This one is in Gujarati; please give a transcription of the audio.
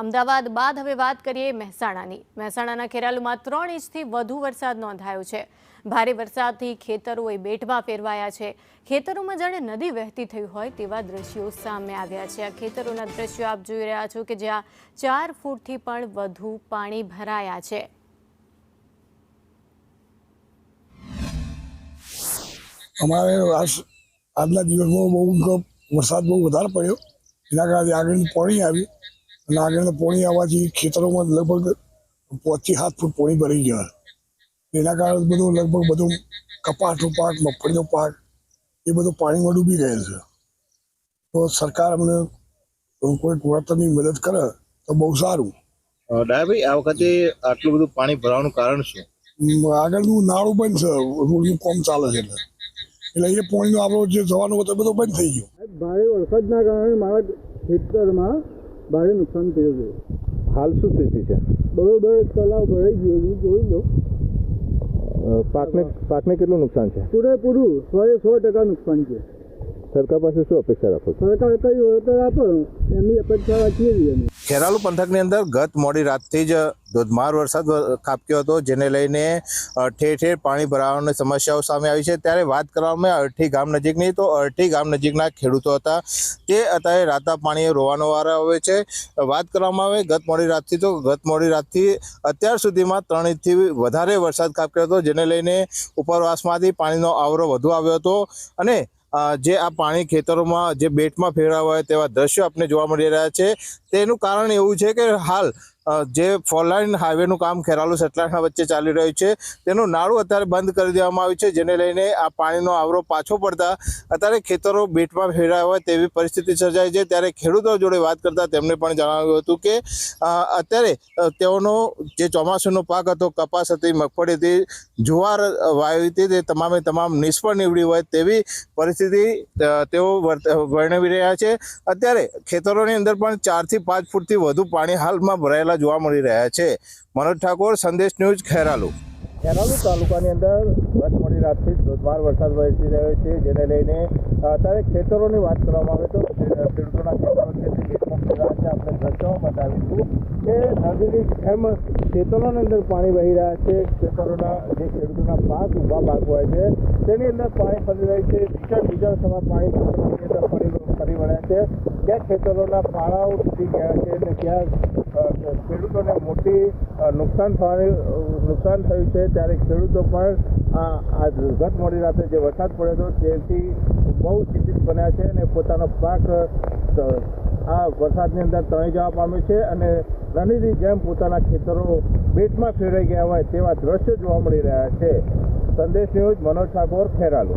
અમદાવાદ બાદ હવે વાત કરીએ મહેસાણાની। મહેસાણાના ખેરાલુમાં 3 ઇંચથી વધુ વરસાદ નોંધાયો છે। ભારે વરસાદથી ખેતરો બેટમાં ફેરવાયા છે। ખેતરોમાં જાણે નદી વહેતી થઈ હોય તેવા દ્રશ્યો સામે આવ્યા છે। આ ખેતરોના દ્રશ્યો આપ જોઈ રહ્યા છો કે જ્યાં 4 ફૂટથી પણ વધુ પાણી ભરાયા છે। અમારે આજના દિવસમાં બહુ વરસાદ બહુ વધારે પડ્યો, એના કારણે આગળની પોણી આવી અને આગળના પોણી આવવાથી ખેતરોમાં લગભગ 5 થી 7 ફૂટ પોણી ભરી ગયા। એના કારણે લગભગ બધું કપાસનો પાક, મગફળીનો પાક એ બધું પાણીમાં ડૂબી ગયેલ છે। તો સરકાર અમને કોઈ વળતરની મદદ કરે તો બહુ સારું। ડાયાભાઈ, આ વખતે આટલું બધું પાણી ભરાવાનું કારણ શું? આગળનું નાળું બંધ છે, રોડનું કામ ચાલે છે એટલે એ પાણીનો આપણો જે જવાનું હતો બધો બંધ થઈ ગયો। ભારે વરસાદના કારણે મારા ખેતરમાં ભારે નુકસાન થયું છે। હાલ શું સ્થિતિ છે? બરોબર તલાવ ભરાઈ ગયો, જોઈ લો। પાકને કેટલું નુકસાન છે? પૂરેપૂરું 100% નુકસાન છે। સરકાર પાસે શું અપેક્ષા રાખો છો? સરકાર કઈ વળતર આપો એમની અપેક્ષા રાખીએ છીએ અમે। ખેરાલુ પંથકની અંદર ગત મોડી રાતથી જ ધોધમાર વરસાદ ખાબક્યો હતો, જેને લઈને ઠેર ઠેર પાણી ભરાવાની સમસ્યાઓ સામે આવી છે। ત્યારે વાત કરવામાં આવે અરઠી ગામ નજીકની, તો અરઠી ગામ નજીકના ખેડૂતો હતા તે અત્યારે રાતા પાણીએ રોવાનો વારો આવે છે। વાત કરવામાં આવે ગત મોડી રાતથી અત્યાર સુધીમાં 3 ઇંચથી વધારે વરસાદ ખાબક્યો હતો, જેને લઈને ઉપરવાસમાંથી પાણીનો આવરો વધુ આવ્યો હતો અને જે આ પાણી ખેતરોમાં જે બેટમાં ફેરવાયા હોય તેવા દ્રશ્યો આપણે જોવા મળી રહ્યા છે। તેનું કારણ એવું છે કે હાલ જે ફોરલાઇન હાઈવેનું કામ ખેરાલુ સટલાસણા વચ્ચે ચાલી રહ્યું છે તેનું નાળું અત્યારે બંધ કરી દેવામાં આવ્યું છે, જેને લઈને આ પાણીનો આવરો પાછો પડતા અત્યારે ખેતરો બેટમાં ફેરવાયા હોય તેવી પરિસ્થિતિ સર્જાઈ છે। ત્યારે ખેડૂતો જોડે વાત કરતા તેમણે પણ જણાવ્યું હતું કે અત્યારે તેઓનો જે ચોમાસુનો પાક હતો, કપાસ હતી, મગફળી હતી, જુવાર વાવી હતી, તે તમામ નિષ્ફળ નીવડી હોય તેવી પરિસ્થિતિ તેઓ વર્ણવી રહ્યા છે। અત્યારે ખેતરોની અંદર પણ 4 થી 5 ફૂટથી વધુ પાણી હાલમાં ભરાયેલા જોવા મળી રહ્યા છે। મનોજ ઠાકોર, સંદેશ ન્યૂઝ, ખેરાલુ તાલુકાની અંદર ગત મોડી રાતથી ધોધમાર વરસાદ વરસી રહ્યો છે, જેને લઈને અત્યારે ખેતરોની વાત કરવામાં આવે તો ખેડૂતોના ખેતરો છે તે બેટમાં ફેરવાયા છે। આપણે દ્રશ્યોમાં બતાવીશું કે નદીની જેમ ખેતરોની અંદર પાણી વહી રહ્યા છે। ખેતરોના જે ખેડૂતોના પાક ઊભા પાક હોય છે તેની અંદર પાણી ફરી રહ્યું છે। બીજા સમા પાણી ખેતરોની અંદર ફરી વળ્યા છે। ત્યાં ખેતરોના પાળાઓ તૂટી ગયા છે અને ત્યાં ખેડૂતોને મોટી નુકસાન થયું છે। ત્યારે ખેડૂતો પણ આ ગત મોડી રાતે જે વરસાદ પડ્યો હતો તેથી બહુ ચિંતિત બન્યા છે અને પોતાનો પાક આ વરસાદની અંદર તણાઈ જવા પામ્યો છે અને નદીની જેમ પોતાના ખેતરો બેટમાં ફેરવાઈ ગયા હોય તેવા દ્રશ્યો જોવા મળી રહ્યા છે। સંદેશ ન્યૂઝ, મનોજ ઠાકોર, ખેરાલુ।